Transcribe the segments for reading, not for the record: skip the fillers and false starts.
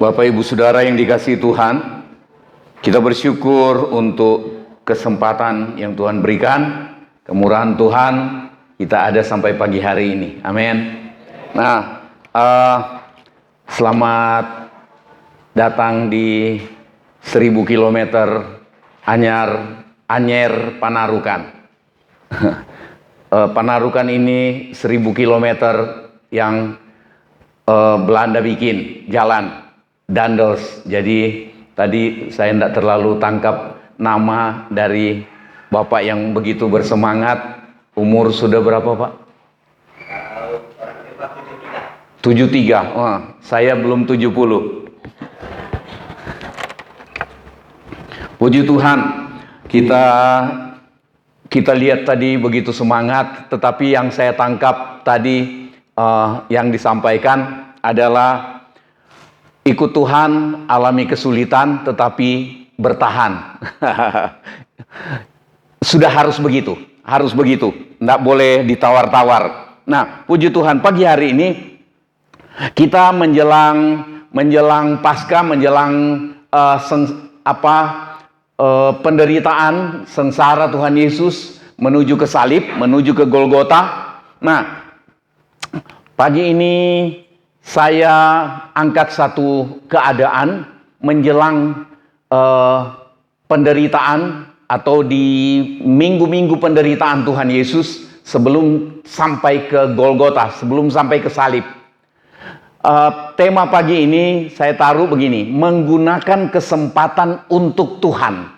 Bapak Ibu Saudara yang dikasihi Tuhan, kita bersyukur untuk kesempatan yang Tuhan berikan, kemurahan Tuhan, kita ada sampai pagi hari ini. Amin. Nah, selamat datang di 1000 km Anyer Panarukan. Panarukan ini 1000 km yang Belanda bikin jalan Dandos. Jadi tadi saya tidak terlalu tangkap nama dari Bapak yang begitu bersemangat. Umur sudah berapa Pak? 73. Wah, saya belum 70. Puji Tuhan, kita lihat tadi begitu semangat, tetapi yang saya tangkap tadi yang disampaikan adalah ikut Tuhan, alami kesulitan, tetapi bertahan. Sudah harus begitu, tidak boleh ditawar-tawar. Nah, puji Tuhan, pagi hari ini kita menjelang Paskah, menjelang penderitaan, sengsara Tuhan Yesus menuju ke salib, menuju ke Golgota. Nah, pagi ini saya angkat satu keadaan menjelang penderitaan atau di minggu-minggu penderitaan Tuhan Yesus sebelum sampai ke Golgota, sebelum sampai ke salib. Tema pagi ini saya taruh begini, menggunakan kesempatan untuk Tuhan.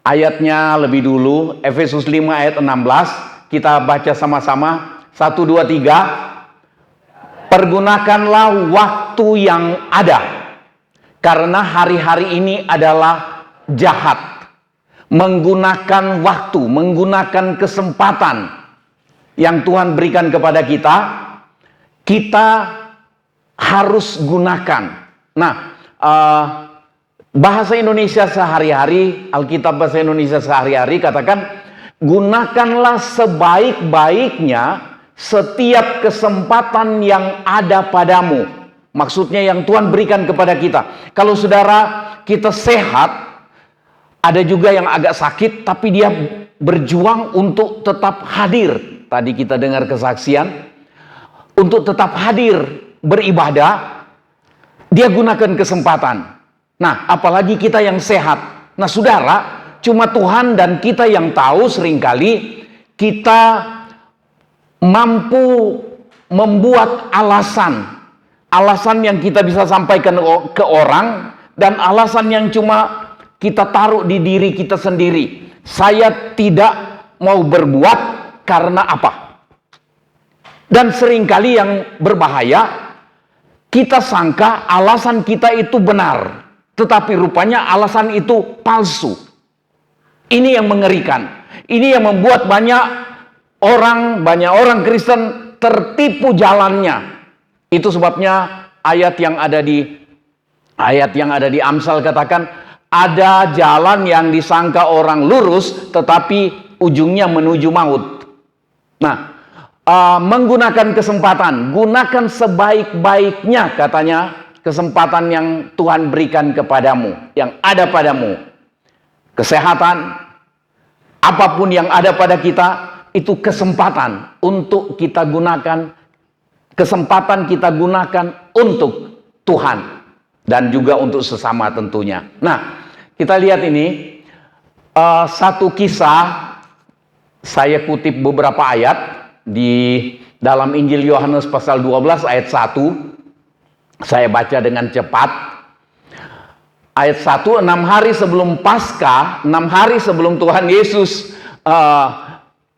Ayatnya lebih dulu, Efesus 5 ayat 16, kita baca sama-sama. 1, 2, 3. Pergunakanlah waktu yang ada, karena hari-hari ini adalah jahat. Menggunakan waktu, menggunakan kesempatan yang Tuhan berikan kepada kita harus gunakan. Nah, bahasa Indonesia sehari-hari, Alkitab bahasa Indonesia sehari-hari katakan, gunakanlah sebaik-baiknya setiap kesempatan yang ada padamu. Maksudnya yang Tuhan berikan kepada kita. Kalau saudara kita sehat, ada juga yang agak sakit, tapi dia berjuang untuk tetap hadir. Tadi kita dengar kesaksian, untuk tetap hadir beribadah, dia gunakan kesempatan. Nah, apalagi kita yang sehat. Nah, saudara, cuma Tuhan dan kita yang tahu seringkali kita mampu membuat alasan yang kita bisa sampaikan ke orang, dan alasan yang cuma kita taruh di diri kita sendiri. Saya tidak mau berbuat karena apa? Dan seringkali yang berbahaya, kita sangka alasan kita itu benar, tetapi rupanya alasan itu palsu. Ini yang mengerikan. Ini yang membuat banyak orang Kristen tertipu jalannya. Itu sebabnya ayat yang ada di Amsal katakan, ada jalan yang disangka orang lurus tetapi ujungnya menuju maut. Nah, menggunakan kesempatan, gunakan sebaik-baiknya katanya kesempatan yang Tuhan berikan kepadamu, yang ada padamu. Kesehatan, apapun yang ada pada kita, itu kesempatan untuk kita gunakan, kesempatan kita gunakan untuk Tuhan dan juga untuk sesama tentunya. Nah, kita lihat ini satu kisah, saya kutip beberapa ayat di dalam Injil Yohanes pasal 12 ayat 1. Saya baca dengan cepat. Ayat 1, 6 hari sebelum Paskah, 6 hari sebelum Tuhan Yesus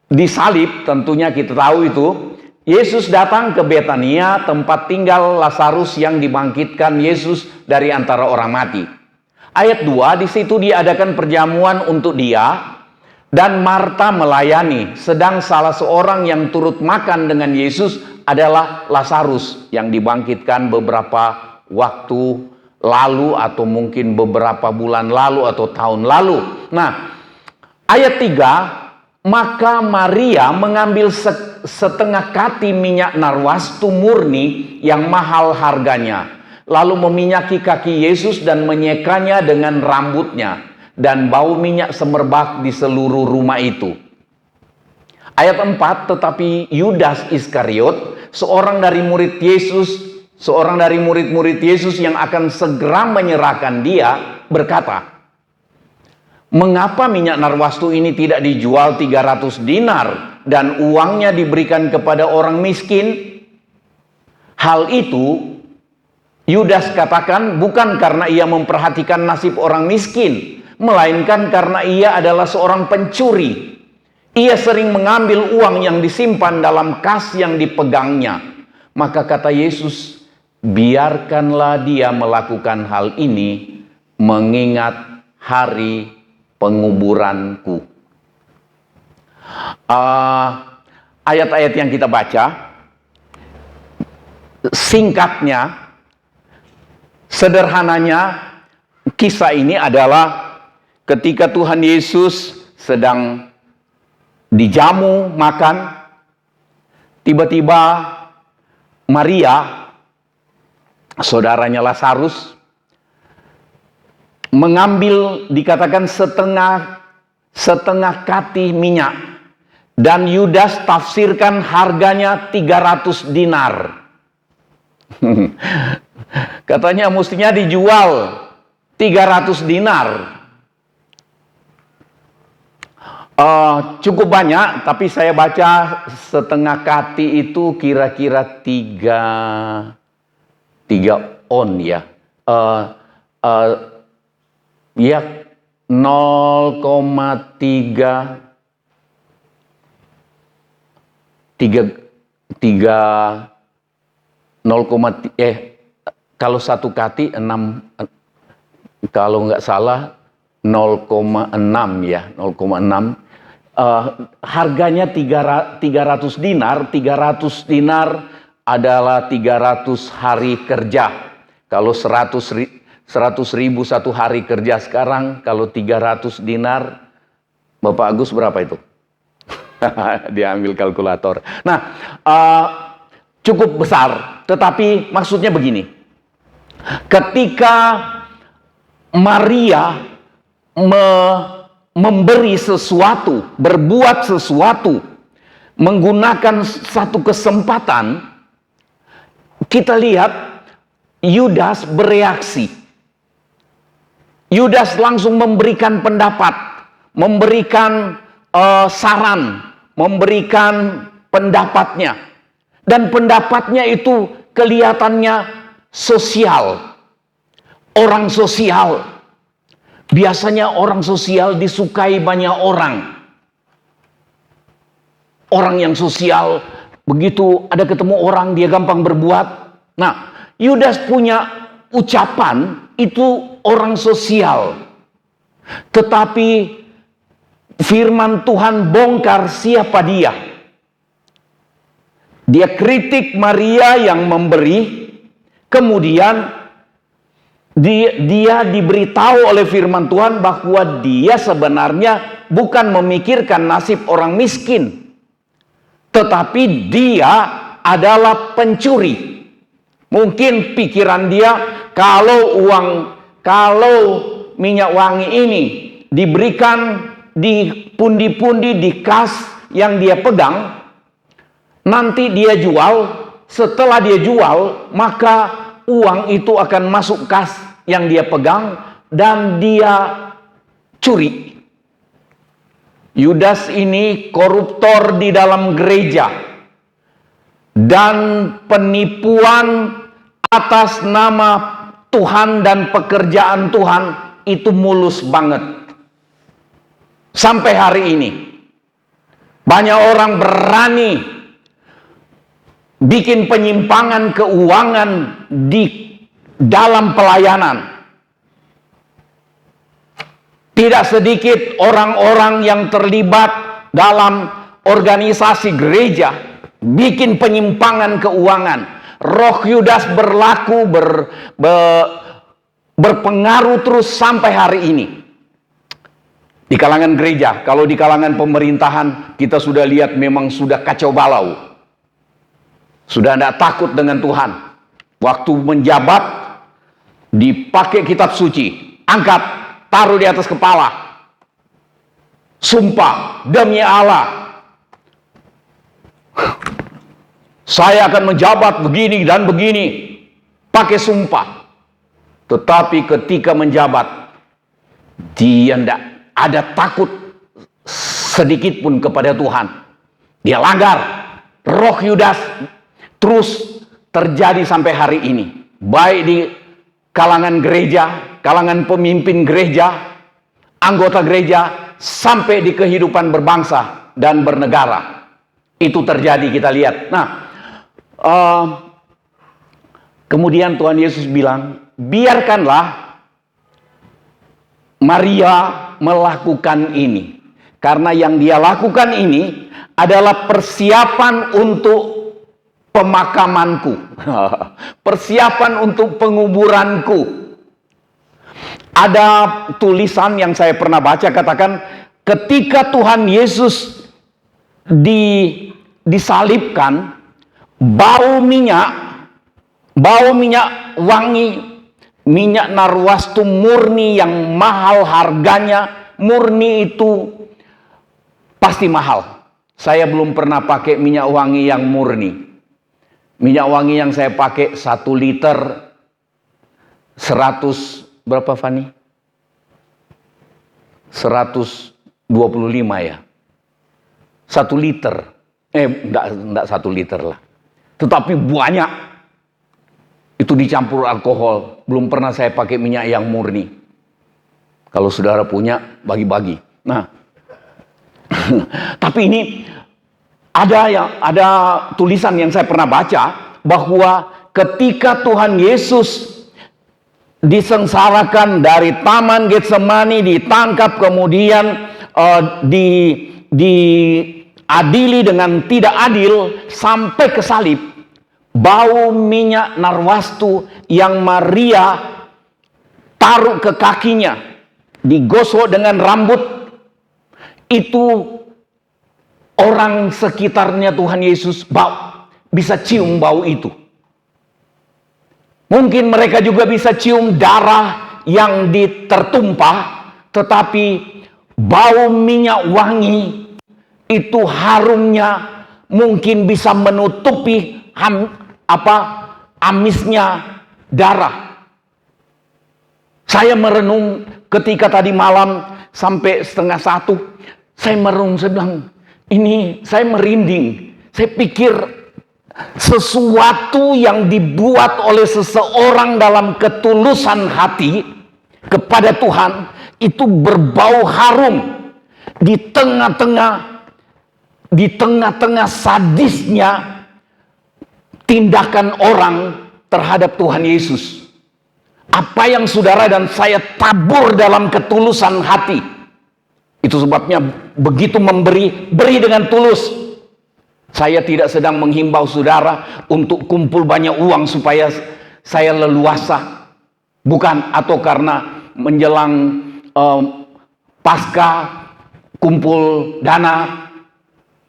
disalib, tentunya kita tahu itu, Yesus datang ke Betania, tempat tinggal Lazarus yang dibangkitkan Yesus dari antara orang mati. Ayat 2, di situ diadakan perjamuan untuk dia, dan Marta melayani, sedang salah seorang yang turut makan dengan Yesus adalah Lazarus yang dibangkitkan beberapa waktu lalu, atau mungkin beberapa bulan lalu atau tahun lalu. Nah, ayat 3, Maka Maria mengambil setengah kati minyak narwastu murni yang mahal harganya, lalu meminyaki kaki Yesus dan menyekanya dengan rambutnya, dan bau minyak semerbak di seluruh rumah itu. Ayat 4, tetapi Yudas Iskariot, seorang dari murid-murid Yesus yang akan segera menyerahkan dia, berkata, "Mengapa minyak narwastu ini tidak dijual 300 dinar dan uangnya diberikan kepada orang miskin?" Hal itu Yudas katakan bukan karena ia memperhatikan nasib orang miskin, melainkan karena ia adalah seorang pencuri. Ia sering mengambil uang yang disimpan dalam kas yang dipegangnya. Maka kata Yesus, "Biarkanlah dia melakukan hal ini mengingat hari penguburanku." Ayat-ayat yang kita baca, singkatnya, sederhananya, kisah ini adalah ketika Tuhan Yesus sedang dijamu makan, tiba-tiba Maria, saudaranya Lazarus, mengambil, dikatakan setengah kati minyak, dan Yudas tafsirkan harganya 300 dinar. Katanya mestinya dijual 300 dinar. Cukup banyak, tapi saya baca setengah kati itu kira-kira 3 on ya. Ya 0,3 kalau satu kati 6, kalau nggak salah 0,6 ya, 0,6. Harganya 300 dinar. 300 dinar adalah 300 hari kerja. Kalau 100 ribu satu hari kerja sekarang, kalau 300 dinar, Bapak Agus berapa itu? Dia ambil kalkulator. Nah, cukup besar, tetapi maksudnya begini. Ketika Maria memberi sesuatu, berbuat sesuatu, menggunakan satu kesempatan, kita lihat Yudas bereaksi. Yudas langsung memberikan pendapat, memberikan saran, memberikan pendapatnya. Dan pendapatnya itu kelihatannya sosial. Orang sosial. Biasanya orang sosial disukai banyak orang. Orang yang sosial, begitu ada ketemu orang, dia gampang berbuat. Nah, Yudas punya ucapan, itu orang sosial. Tetapi firman Tuhan bongkar siapa dia. Dia kritik Maria yang memberi, kemudian dia diberitahu oleh firman Tuhan bahwa dia sebenarnya bukan memikirkan nasib orang miskin, tetapi dia adalah pencuri. Mungkin pikiran dia, kalau minyak wangi ini diberikan di pundi-pundi, di kas yang dia pegang, nanti dia jual. Setelah dia jual, maka uang itu akan masuk kas yang dia pegang dan dia curi. Yudas ini koruptor di dalam gereja, dan penipuan atas nama Tuhan dan pekerjaan Tuhan itu mulus banget. Sampai hari ini banyak orang berani bikin penyimpangan keuangan di dalam pelayanan. Tidak sedikit orang-orang yang terlibat dalam organisasi gereja bikin penyimpangan keuangan. Roh Yudas berlaku, berpengaruh terus sampai hari ini. Di kalangan gereja, kalau di kalangan pemerintahan, kita sudah lihat memang sudah kacau balau. Sudah tidak takut dengan Tuhan. Waktu menjabat, dipakai kitab suci, angkat, taruh di atas kepala. Sumpah, demi Allah, saya akan menjabat begini dan begini. Pakai sumpah. Tetapi ketika menjabat, dia tidak ada takut sedikit pun kepada Tuhan. Dia langgar. Roh Yudas terus terjadi sampai hari ini. Baik di kalangan gereja, kalangan pemimpin gereja, anggota gereja, sampai di kehidupan berbangsa dan bernegara. Itu terjadi, kita lihat. Nah, kemudian Tuhan Yesus bilang, biarkanlah Maria melakukan ini. Karena yang dia lakukan ini adalah persiapan untuk pemakamanku. Persiapan untuk penguburanku. Ada tulisan yang saya pernah baca, katakan ketika Tuhan Yesus disalibkan, bau minyak wangi, minyak narwastu murni yang mahal harganya, murni itu pasti mahal. Saya belum pernah pakai minyak wangi yang murni. Minyak wangi yang saya pakai 1 liter 100 berapa, Fani? 125 ya. 1 liter. Enggak 1 liter lah. Tetapi banyak. Itu dicampur alkohol. Belum pernah saya pakai minyak yang murni. Kalau saudara punya, bagi-bagi. Nah, tapi ini ada tulisan yang saya pernah baca bahwa ketika Tuhan Yesus disengsarakan dari Taman Getsemani, ditangkap, kemudian diadili dengan tidak adil sampai ke salib, bau minyak narwastu yang Maria taruh ke kakinya, digosok dengan rambut, itu orang sekitarnya Tuhan Yesus bisa cium bau itu. Mungkin mereka juga bisa cium darah yang tertumpah, tetapi bau minyak wangi itu harumnya mungkin bisa menutupi amisnya darah. Saya merenung ketika tadi malam sampai 12:30, saya merenung, saya bilang, ini saya merinding. Saya pikir sesuatu yang dibuat oleh seseorang dalam ketulusan hati kepada Tuhan itu berbau harum di tengah-tengah sadisnya tindakan orang terhadap Tuhan Yesus. Apa yang saudara dan saya tabur dalam ketulusan hati, itu sebabnya begitu beri dengan tulus. Saya tidak sedang menghimbau saudara untuk kumpul banyak uang supaya saya leluasa. Bukan, atau karena menjelang pasca kumpul dana,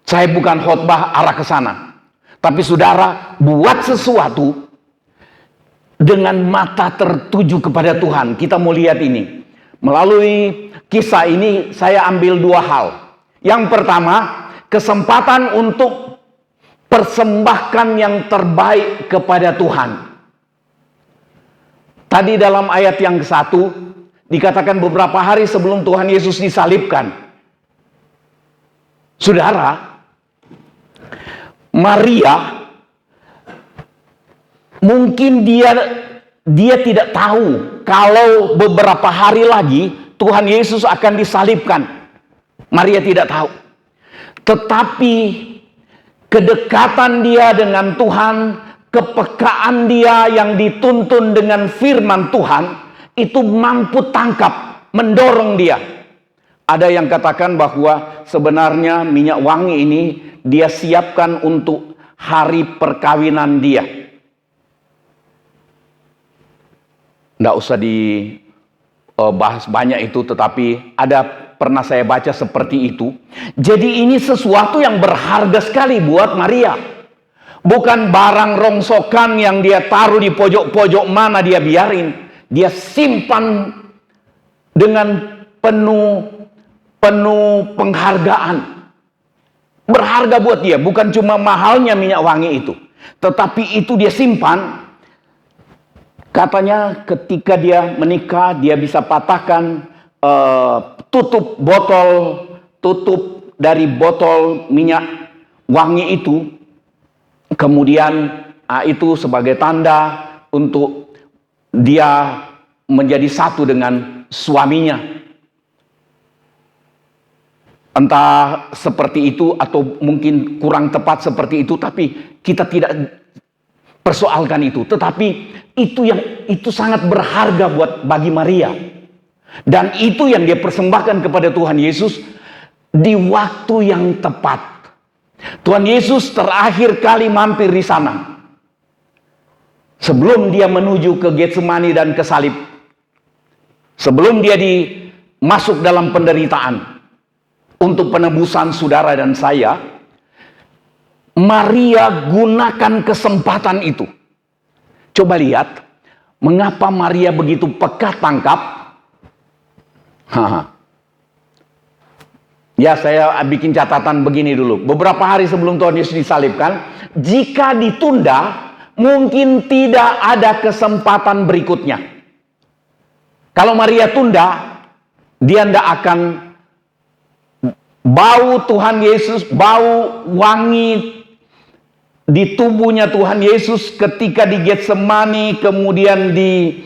saya bukan khotbah arah ke sana. Tapi saudara, buat sesuatu dengan mata tertuju kepada Tuhan. Kita mau lihat ini. Melalui kisah ini saya ambil 2 hal. Yang pertama, kesempatan untuk persembahkan yang terbaik kepada Tuhan. Tadi dalam ayat yang ke-1 dikatakan beberapa hari sebelum Tuhan Yesus disalibkan. Saudara, Maria mungkin dia tidak tahu kalau beberapa hari lagi Tuhan Yesus akan disalibkan. Maria tidak tahu. Tetapi kedekatan dia dengan Tuhan, kepekaan dia yang dituntun dengan firman Tuhan, itu mampu tangkap, mendorong dia. Ada yang katakan bahwa sebenarnya minyak wangi ini dia siapkan untuk hari perkawinan dia. Nggak usah dibahas banyak itu, tetapi ada pernah saya baca seperti itu. Jadi ini sesuatu yang berharga sekali buat Maria. Bukan barang rongsokan yang dia taruh di pojok-pojok mana dia biarin. Dia simpan dengan penuh penghargaan. Berharga buat dia, bukan cuma mahalnya minyak wangi itu, tetapi itu dia simpan. Katanya ketika dia menikah, dia bisa patahkan tutup dari botol minyak wangi itu. Kemudian itu sebagai tanda untuk dia menjadi satu dengan suaminya. Entah seperti itu atau mungkin kurang tepat seperti itu, tapi kita tidak persoalkan itu. Tetapi itu sangat berharga bagi Maria. Dan itu yang dia persembahkan kepada Tuhan Yesus di waktu yang tepat. Tuhan Yesus terakhir kali mampir di sana sebelum dia menuju ke Getsemani dan ke salib. Sebelum dia masuk dalam penderitaan untuk penebusan saudara dan saya, Maria gunakan kesempatan itu. Coba lihat, mengapa Maria begitu peka tangkap? Ya, saya bikin catatan begini dulu. Beberapa hari sebelum Tuhan Yesus disalibkan, jika ditunda, mungkin tidak ada kesempatan berikutnya. Kalau Maria tunda, dia tidak akan bau Tuhan Yesus, bau wangi di tubuhnya Tuhan Yesus ketika di Getsemani, kemudian di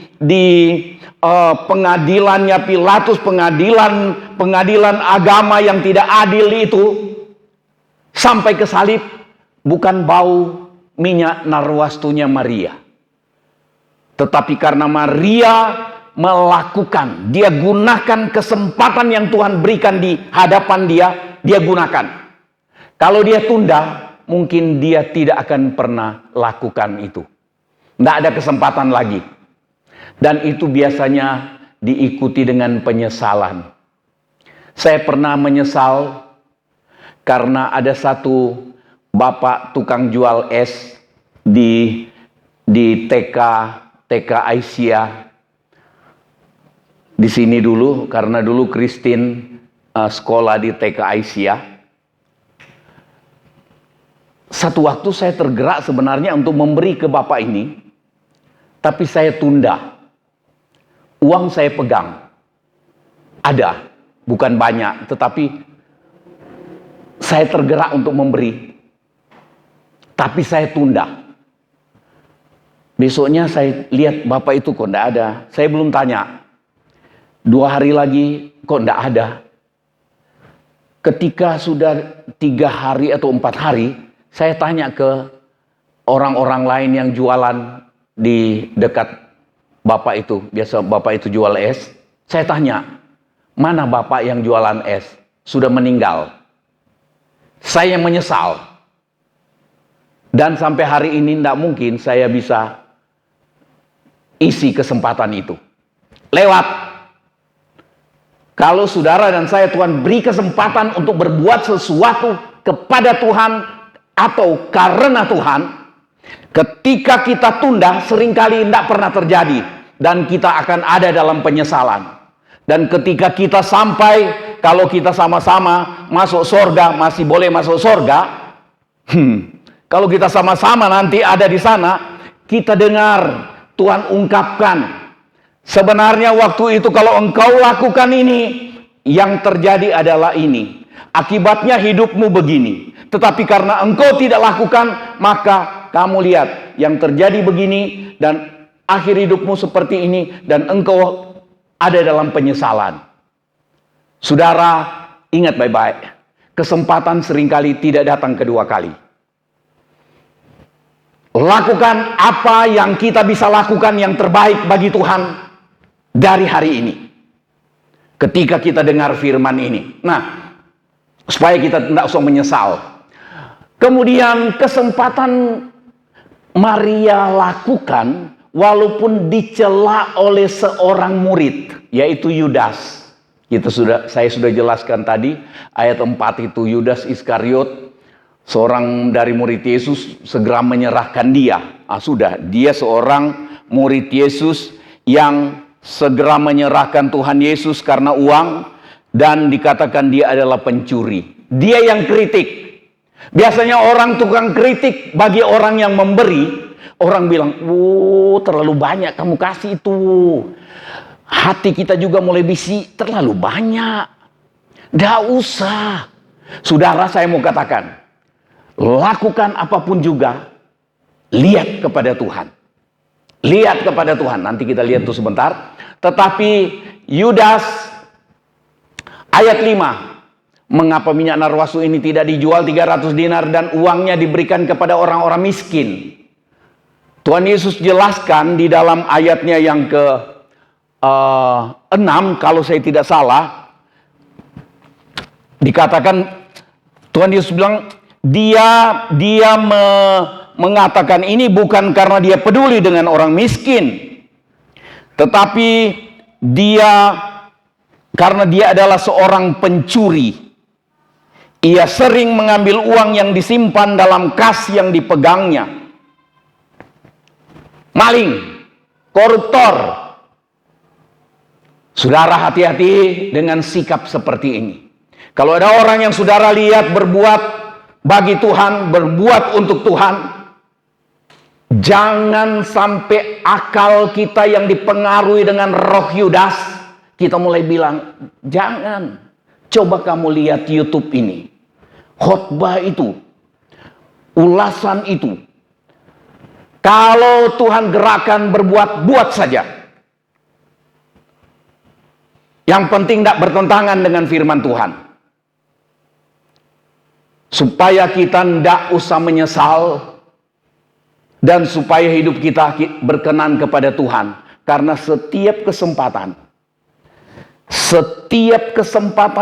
pengadilannya Pilatus, pengadilan agama yang tidak adil itu, sampai ke salib, bukan bau minyak narwastunya Maria, tetapi karena Maria melakukan, dia gunakan kesempatan yang Tuhan berikan di hadapan dia gunakan. Kalau dia tunda, mungkin dia tidak akan pernah lakukan itu. Tidak ada kesempatan lagi. Dan itu biasanya diikuti dengan penyesalan. Saya pernah menyesal karena ada satu bapak tukang jual es di TK Aisyah di sini dulu, karena dulu Christine sekolah di TK Aisyah. Satu waktu saya tergerak sebenarnya untuk memberi ke bapak ini, tapi saya tunda. Uang saya pegang, ada, bukan banyak, tetapi saya tergerak untuk memberi, tapi saya tunda. Besoknya saya lihat bapak itu kok tidak ada. Saya belum tanya. 2 hari lagi kok tidak ada. Ketika sudah 3 hari atau 4 hari, saya tanya ke orang-orang lain yang jualan di dekat bapak itu. Biasa bapak itu jual es. Saya tanya, mana bapak yang jualan es? Sudah meninggal. Saya menyesal. Dan sampai hari ini tidak mungkin saya bisa isi kesempatan itu. Lewat. Kalau saudara dan saya, Tuhan beri kesempatan untuk berbuat sesuatu kepada Tuhan atau karena Tuhan, ketika kita tunda seringkali tidak pernah terjadi dan kita akan ada dalam penyesalan. Dan ketika kita sampai, kalau kita sama-sama masuk sorga, masih boleh masuk sorga. Kalau kita sama-sama nanti ada di sana, kita dengar Tuhan ungkapkan, sebenarnya waktu itu kalau engkau lakukan ini, yang terjadi adalah ini. Akibatnya hidupmu begini. Tetapi karena engkau tidak lakukan, maka kamu lihat yang terjadi begini dan akhir hidupmu seperti ini dan engkau ada dalam penyesalan. Saudara, ingat baik-baik. Kesempatan seringkali tidak datang kedua kali. Lakukan apa yang kita bisa lakukan yang terbaik bagi Tuhan dari hari ini. Ketika kita dengar firman ini. Nah, supaya kita tidak usah menyesal. Kemudian kesempatan Maria lakukan walaupun dicela oleh seorang murid, yaitu Yudas. Saya sudah jelaskan tadi ayat 4 itu, Yudas Iskariot, seorang dari murid Yesus, segera menyerahkan dia. Sudah, dia seorang murid Yesus yang segera menyerahkan Tuhan Yesus karena uang, dan dikatakan dia adalah pencuri. Dia yang kritik. Biasanya orang tukang kritik bagi orang yang memberi, orang bilang, terlalu banyak kamu kasih itu. Hati kita juga mulai bisi, terlalu banyak. Nggak usah. Saudara, saya mau katakan, lakukan apapun juga, lihat kepada Tuhan. Lihat kepada Tuhan. Nanti kita lihat itu sebentar. Tetapi Yudas, ayat 5. Mengapa minyak narwastu ini tidak dijual 300 dinar dan uangnya diberikan kepada orang-orang miskin? Tuhan Yesus jelaskan di dalam ayatnya yang ke-6, kalau saya tidak salah, dikatakan Tuhan Yesus bilang, dia mengatakan ini bukan karena dia peduli dengan orang miskin, tetapi karena dia adalah seorang pencuri. Ia sering mengambil uang yang disimpan dalam kas yang dipegangnya. Maling, koruptor. Saudara, hati-hati dengan sikap seperti ini. Kalau ada orang yang saudara lihat berbuat bagi Tuhan, berbuat untuk Tuhan, jangan sampai akal kita yang dipengaruhi dengan roh Yudas, kita mulai bilang, jangan. Coba kamu lihat YouTube ini. Khotbah itu, ulasan itu. Kalau Tuhan gerakan berbuat, buat saja. Yang penting tidak bertentangan dengan firman Tuhan. Supaya kita tidak usah menyesal. Dan supaya hidup kita berkenan kepada Tuhan. Karena setiap kesempatan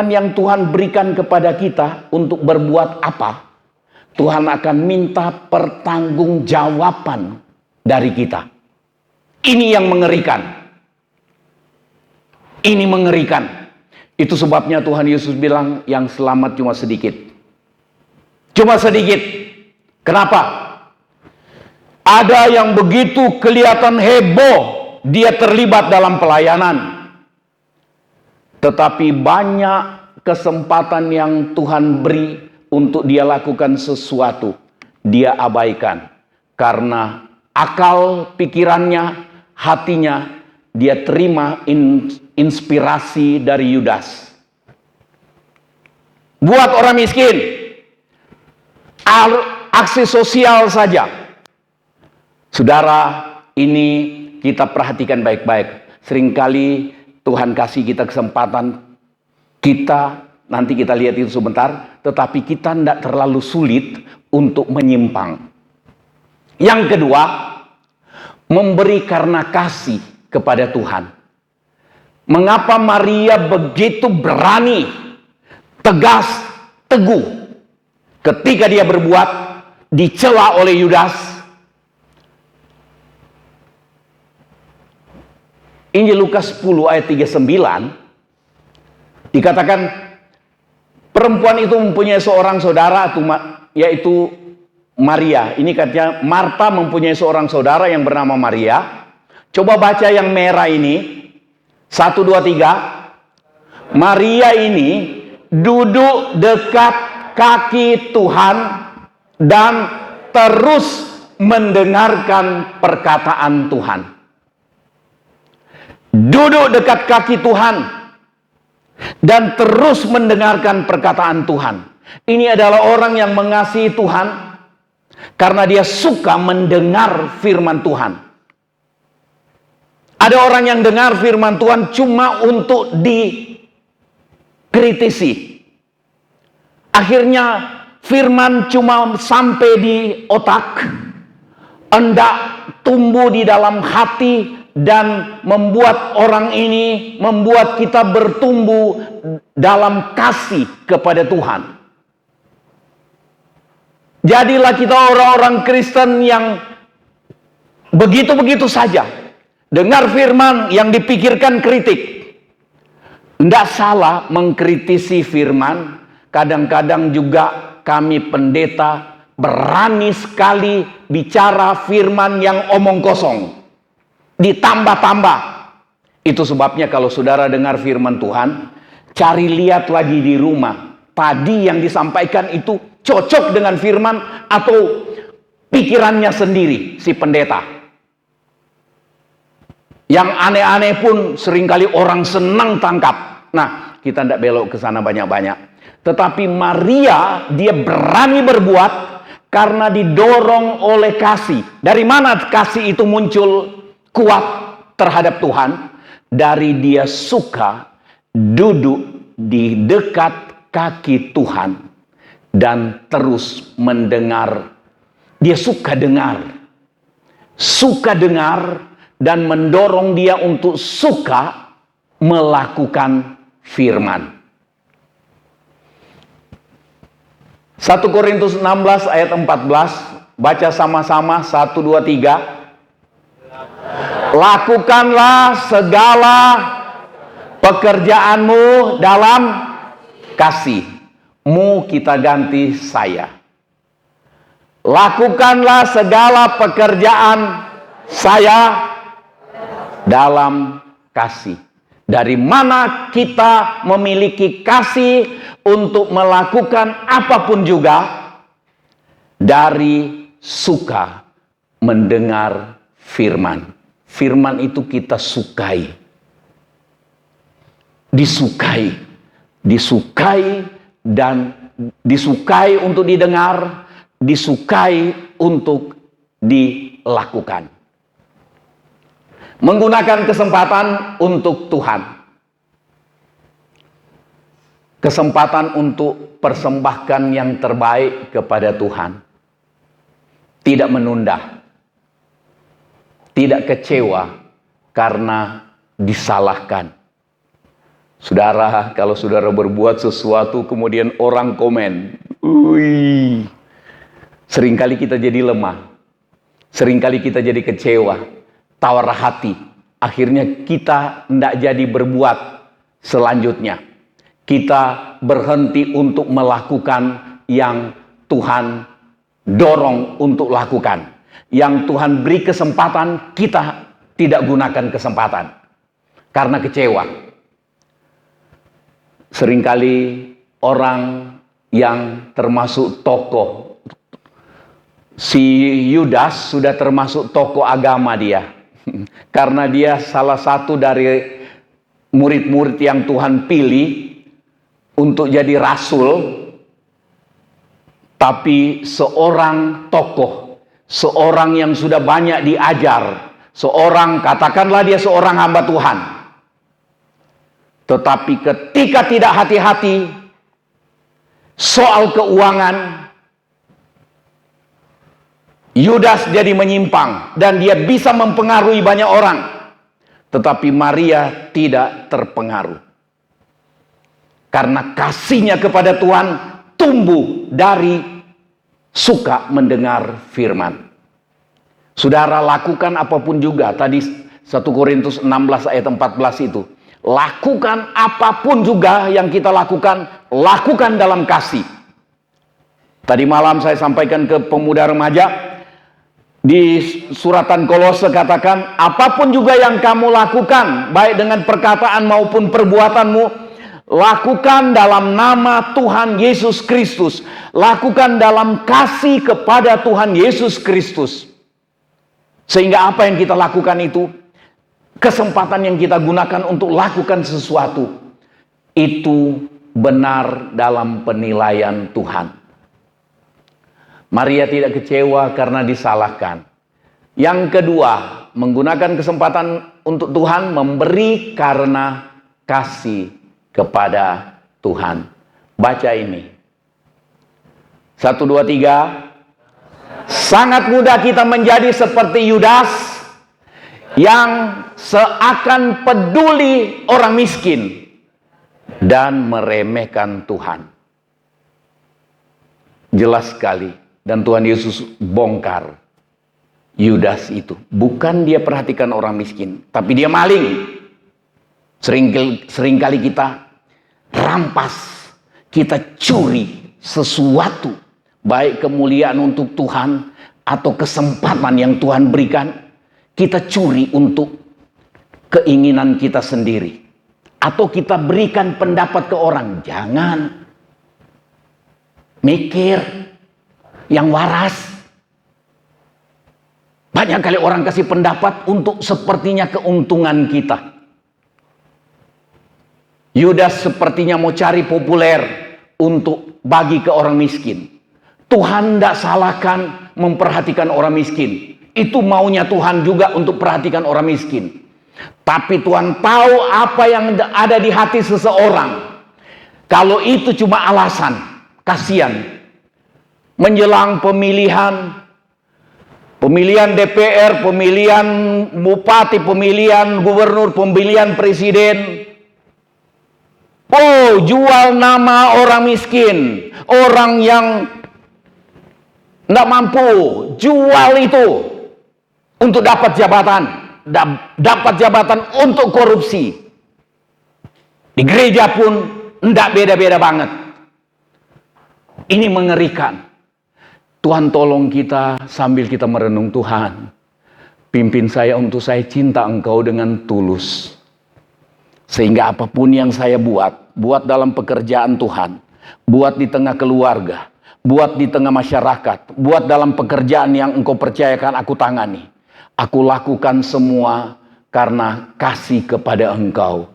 yang Tuhan berikan kepada kita untuk berbuat apa, Tuhan akan minta pertanggungjawaban dari kita. Ini yang mengerikan. Ini mengerikan. Itu sebabnya Tuhan Yesus bilang yang selamat cuma sedikit. Cuma sedikit. Kenapa? Ada yang begitu kelihatan heboh, dia terlibat dalam pelayanan. Tetapi banyak kesempatan yang Tuhan beri untuk dia lakukan sesuatu, dia abaikan. Karena akal, pikirannya, hatinya, dia terima inspirasi dari Yudas. Buat orang miskin, aksi sosial saja. Saudara, ini kita perhatikan baik-baik. Seringkali Tuhan kasih kita kesempatan, nanti kita lihat itu sebentar, tetapi kita tidak terlalu sulit untuk menyimpang. Yang kedua, memberi karena kasih kepada Tuhan. Mengapa Maria begitu berani, tegas, teguh ketika dia berbuat, dicela oleh Yudas? Injil Lukas 10 ayat 39 dikatakan perempuan itu mempunyai seorang saudara, yaitu Maria. Ini katanya Marta mempunyai seorang saudara yang bernama Maria. Coba baca yang merah ini. 1, 2, 3. Maria ini duduk dekat kaki Tuhan dan terus mendengarkan perkataan Tuhan. Duduk dekat kaki Tuhan dan terus mendengarkan perkataan Tuhan. Ini adalah orang yang mengasihi Tuhan karena dia suka mendengar firman Tuhan. Ada orang yang dengar firman Tuhan cuma untuk dikritisi. Akhirnya firman cuma sampai di otak, hendak tumbuh di dalam hati dan membuat orang ini, membuat kita bertumbuh dalam kasih kepada Tuhan. Jadilah kita orang-orang Kristen yang begitu-begitu saja. Dengar firman yang dipikirkan kritik. Tidak salah mengkritisi firman. Kadang-kadang juga kami pendeta berani sekali bicara firman yang omong kosong, ditambah-tambah. Itu sebabnya kalau saudara dengar firman Tuhan, cari lihat lagi di rumah. Tadi yang disampaikan itu cocok dengan firman atau pikirannya sendiri si pendeta. Yang aneh-aneh pun seringkali orang senang tangkap. Nah, kita tidak belok ke sana banyak-banyak. Tetapi Maria, dia berani berbuat karena didorong oleh kasih. Dari mana kasih itu muncul kuat terhadap Tuhan? Dari dia suka duduk di dekat kaki Tuhan dan terus mendengar. Dia suka dengar dan mendorong dia untuk suka melakukan firman. 1 Korintus 16 ayat 14, baca sama-sama 1, 2, 3. Lakukanlah segala pekerjaanmu dalam kasih. Mu kita ganti saya. Lakukanlah segala pekerjaan saya dalam kasih. Dari mana kita memiliki kasih untuk melakukan apapun juga? Dari suka mendengar firman. Firman itu kita sukai. Disukai dan disukai untuk didengar, disukai untuk dilakukan. Menggunakan kesempatan untuk Tuhan. Kesempatan untuk persembahkan yang terbaik kepada Tuhan. Tidak menunda. Tidak kecewa karena disalahkan. Saudara, kalau saudara berbuat sesuatu kemudian orang komen, seringkali kita jadi lemah. Seringkali kita jadi kecewa, tawar hati. Akhirnya kita tidak jadi berbuat selanjutnya. Kita berhenti untuk melakukan yang Tuhan dorong untuk lakukan. Yang Tuhan beri kesempatan, kita tidak gunakan kesempatan karena kecewa. Seringkali orang yang termasuk tokoh, si Yudas sudah termasuk tokoh agama dia. Karena dia salah satu dari murid-murid yang Tuhan pilih untuk jadi rasul. Tapi seorang tokoh, seorang yang sudah banyak diajar, seorang, katakanlah dia seorang hamba Tuhan. Tetapi ketika tidak hati-hati soal keuangan, Yudas jadi menyimpang dan dia bisa mempengaruhi banyak orang. Tetapi Maria tidak terpengaruh. Karena kasihnya kepada Tuhan tumbuh dari suka mendengar firman. Saudara, lakukan apapun juga. Tadi 1 Korintus 16 ayat 14 itu. Lakukan apapun juga yang kita lakukan, lakukan dalam kasih. Tadi malam saya sampaikan ke pemuda remaja, di suratan Kolose katakan, apapun juga yang kamu lakukan, baik dengan perkataan maupun perbuatanmu, lakukan dalam nama Tuhan Yesus Kristus. Lakukan dalam kasih kepada Tuhan Yesus Kristus. Sehingga apa yang kita lakukan itu, kesempatan yang kita gunakan untuk lakukan sesuatu, itu benar dalam penilaian Tuhan. Maria tidak kecewa karena disalahkan. Yang kedua, menggunakan kesempatan untuk Tuhan, memberi karena kasih kepada Tuhan. Baca ini. 1, 2, 3. Sangat mudah kita menjadi seperti Yudas yang seakan peduli orang miskin dan meremehkan Tuhan. Jelas sekali. Dan Tuhan Yesus bongkar Yudas itu. Bukan dia perhatikan orang miskin, tapi dia maling. Seringkali kita rampas, kita curi sesuatu, baik kemuliaan untuk Tuhan atau kesempatan yang Tuhan berikan, kita curi untuk keinginan kita sendiri. Atau kita berikan pendapat ke orang. Jangan. Mikir yang waras. Banyak kali orang kasih pendapat untuk sepertinya keuntungan kita. Yudas sepertinya mau cari populer untuk bagi ke orang miskin. Tuhan tidak salahkan memperhatikan orang miskin. Itu maunya Tuhan juga untuk perhatikan orang miskin. Tapi Tuhan tahu apa yang ada di hati seseorang. Kalau itu cuma alasan, kasihan. Menjelang pemilihan DPR, pemilihan bupati, pemilihan gubernur, pemilihan presiden. Oh, jual nama orang miskin, orang yang tidak mampu, jual itu untuk dapat jabatan untuk korupsi. Di gereja pun tidak beda-beda banget. Ini mengerikan. Tuhan tolong kita sambil kita merenung, Tuhan, pimpin saya untuk saya cinta Engkau dengan tulus. Sehingga apapun yang saya buat dalam pekerjaan Tuhan, buat di tengah keluarga, buat di tengah masyarakat, buat dalam pekerjaan yang Engkau percayakan aku tangani. Aku lakukan semua karena kasih kepada Engkau.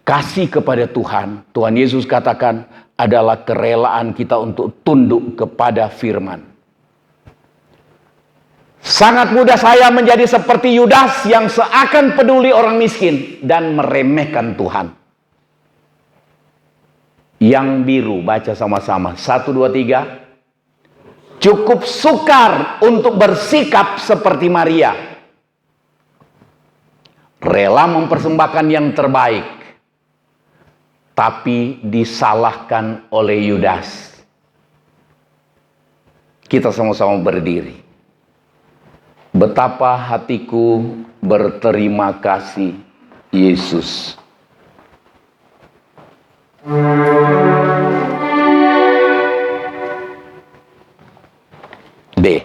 Kasih kepada Tuhan. Tuhan Yesus katakan adalah kerelaan kita untuk tunduk kepada firman. Sangat mudah saya menjadi seperti Yudas yang seakan peduli orang miskin dan meremehkan Tuhan. Yang biru, baca sama-sama. 1, 2, 3. Cukup sukar untuk bersikap seperti Maria. Rela mempersembahkan yang terbaik. Tapi disalahkan oleh Yudas. Kita sama-sama berdiri. Betapa hatiku berterima kasih, Yesus. D.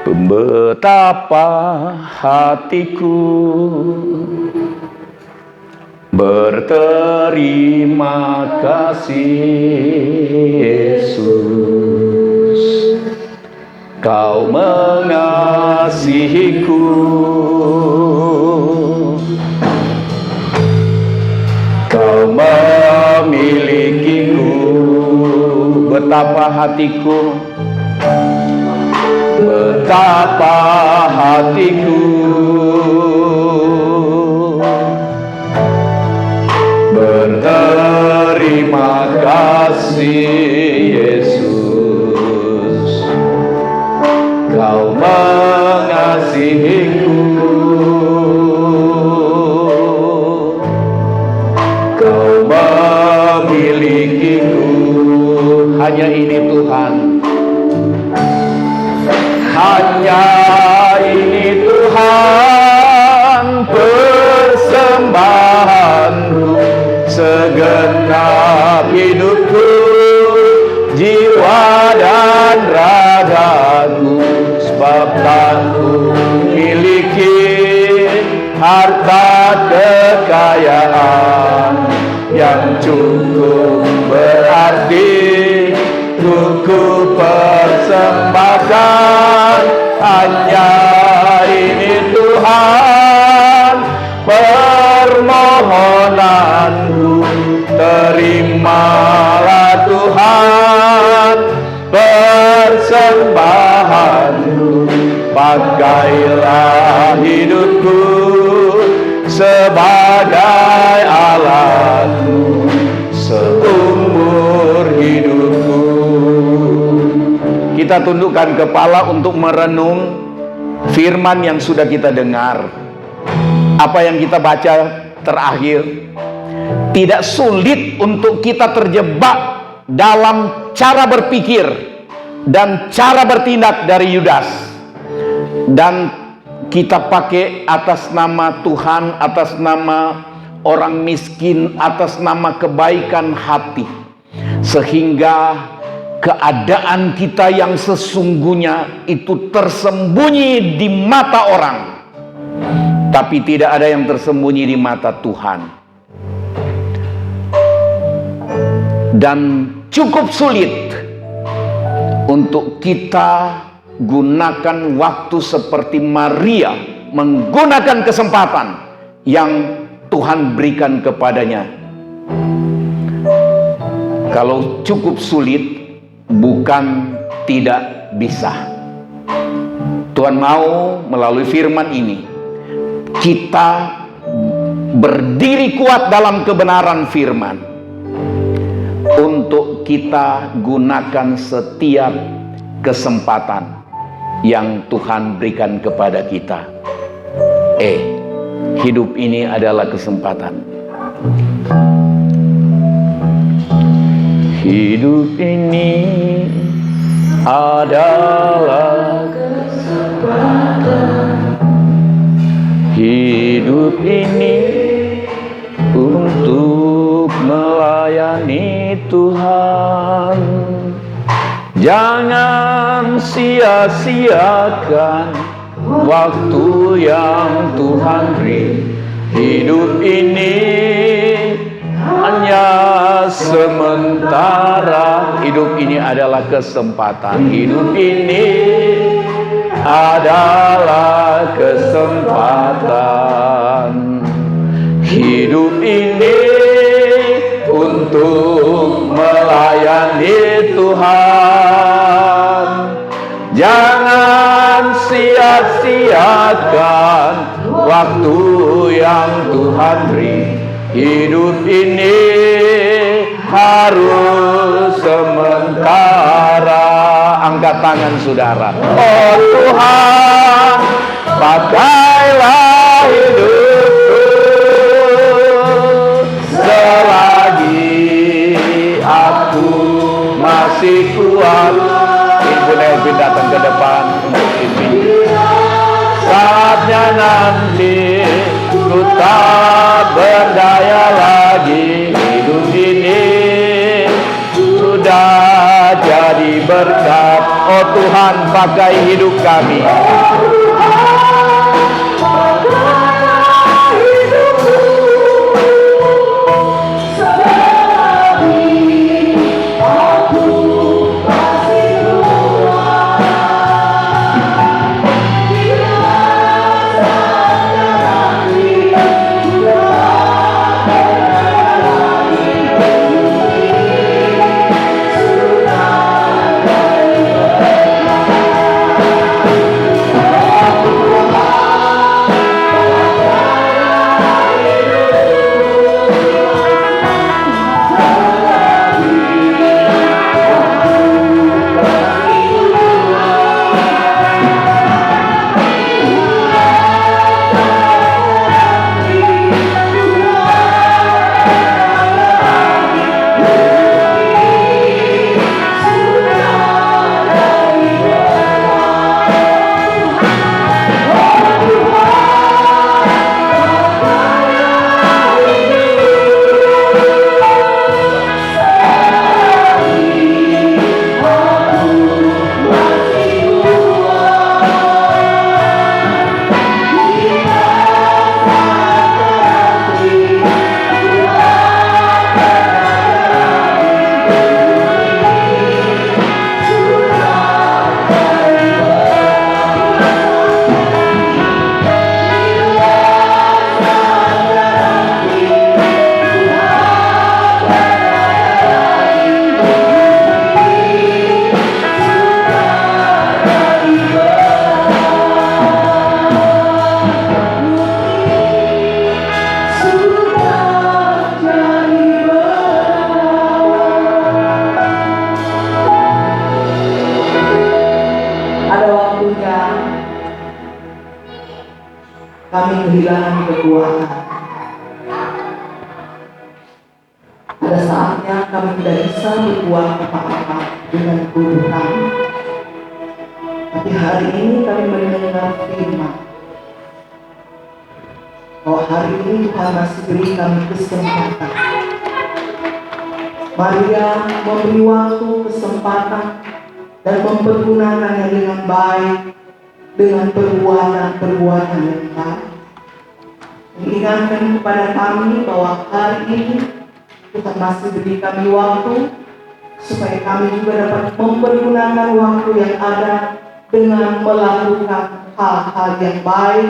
Betapa hatiku berterima kasih, Yesus. Kau mengasihiku, Kau memilikiku. Betapa hatiku, betapa hatiku berterima kasih, Yesus. Kau mengasihiku, Kau memilikiku. Hanya ini Tuhan, hanya ini Tuhan persembahanku, segenap hidupku, jiwa dan ragaku. Sebab aku miliki harta kekayaan yang cukup berarti ku persembahkan. Hanya ini Tuhan permohonanku, terimalah Tuhan persembahanku. Pakailah hidupku sebagai alatmu seumur hidupku. Kita tundukkan kepala untuk merenung firman yang sudah kita dengar. Apa yang kita baca terakhir, tidak sulit untuk kita terjebak dalam cara berpikir dan cara bertindak dari Yudas. Dan kita pakai atas nama Tuhan, atas nama orang miskin, atas nama kebaikan hati, sehingga keadaan kita yang sesungguhnya itu tersembunyi di mata orang, tapi tidak ada yang tersembunyi di mata Tuhan. Dan cukup sulit untuk kita gunakan waktu seperti Maria, menggunakan kesempatan yang Tuhan berikan kepadanya. Kalau cukup sulit, bukan tidak bisa. Tuhan mau melalui firman ini kita berdiri kuat dalam kebenaran firman, untuk kita gunakan setiap kesempatan yang Tuhan berikan kepada kita. Hidup ini adalah kesempatan. Hidup ini adalah kesempatan. Hidup ini untuk melayani Tuhan. Jangan sia-siakan waktu yang Tuhan beri. Hidup ini hanya sementara. Hidup ini adalah kesempatan. Hidup ini adalah kesempatan. Hidup ini untuk melayani Tuhan. Jangan sia-siakan waktu yang Tuhan beri. Hidup ini harus sementara. Angkat tangan saudara. Oh Tuhan, pakailah hidupku selagi aku masih kuat. Ibu Nelvin datang ke depan untuk pimpin. Saatnya nanti ku tak berdaya lagi. Hidup ini sudah jadi berkat. Oh Tuhan, pakai hidup kami. kami kehilangan kekuatan. Pada saatnya kami tidak bisa berbuat apa-apa dengan tubuh kami. Tapi hari ini kami mendengar firman bahwa hari ini Tuhan masih beri kami kesempatan. Maria memberi waktu, kesempatan, dan mempergunakannya dengan baik, dengan perbuatan-perbuatan yang baik. Mengingatkan kepada kami bahwa hari ini Tuhan masih beri kami waktu, supaya kami juga dapat mempergunakan waktu yang ada dengan melakukan hal-hal yang baik,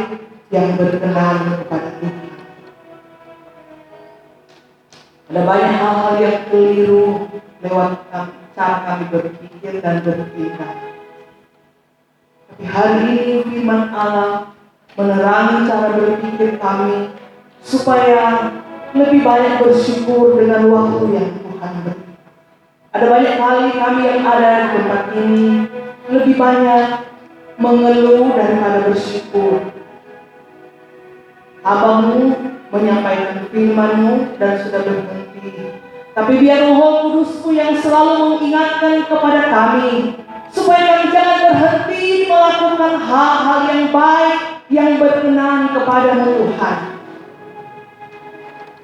yang berkenan kepada Tuhan. Ada banyak hal-hal yang keliru lewat cara kami berpikir dan bertindak. Tapi hari ini firman Allah menerangi cara berpikir kami supaya lebih banyak bersyukur dengan waktu yang Tuhan beri. Ada banyak kali kami yang ada di tempat ini lebih banyak mengeluh daripada bersyukur. Hambamu menyampaikan firman-Mu dan sudah berhenti. Tapi biar Roh Kudus-Mu yang selalu mengingatkan kepada kami, supaya kami jangan berhenti melakukan hal-hal yang baik, yang berkenan kepada Tuhan.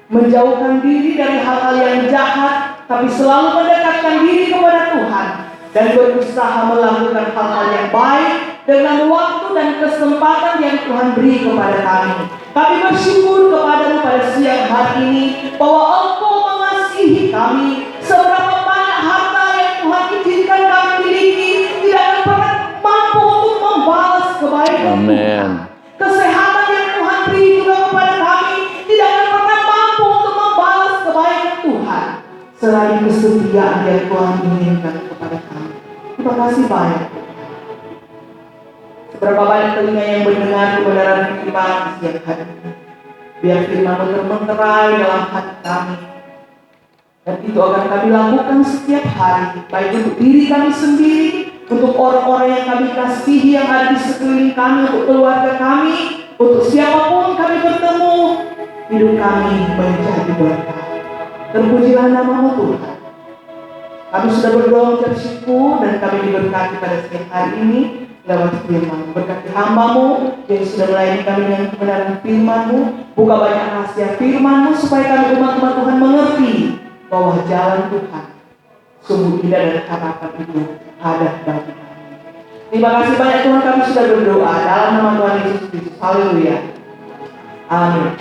Menjauhkan diri dari hal-hal yang jahat, tapi selalu mendekatkan diri kepada Tuhan. Dan berusaha melakukan hal-hal yang baik dengan waktu dan kesempatan yang Tuhan beri kepada kami. Kami bersyukur kepada-Mu pada siang hari ini, bahwa Engkau mengasihi kami. Seberapa banyak harta yang Tuhan izinkan kami miliki, tidak akan pernah mampu untuk membalas kebaikan Tuhan. Kesehatan yang Tuhan beri juga kepada kami, tidak akan pernah mampu untuk membalas kebaikan Tuhan, selain kesetiaan yang Tuhan inginkan kepada kami. Terima kasih banyak. Seberapa banyak telinga yang mendengar kebenaran firman siang hari ini. Biar firman-Mu termenterai dalam hati kami. Dan itu akan kami lakukan setiap hari, baik untuk diri kami sendiri, untuk orang-orang yang kami kasihi yang ada di sekeliling kami, untuk keluarga kami, untuk siapapun kami bertemu. Hidup kami menjadi berkah. Terpujilah nama-Mu Tuhan. Kami sudah berdoa ucap syukur dan kami diberkati pada siang hari ini lewat firman-Mu. Berkati hamba-Mu yang sudah melayani kami dengan kebenaran firman-Mu. Buka banyak rahasia firman-Mu supaya kami umat-umat Tuhan mengerti bahwa jalan Tuhan sungguh indah dan harapan itu ada bagi kami. Terima kasih banyak Tuhan, kami sudah berdoa dalam nama Tuhan Yesus Kristus. Haleluya. Amin.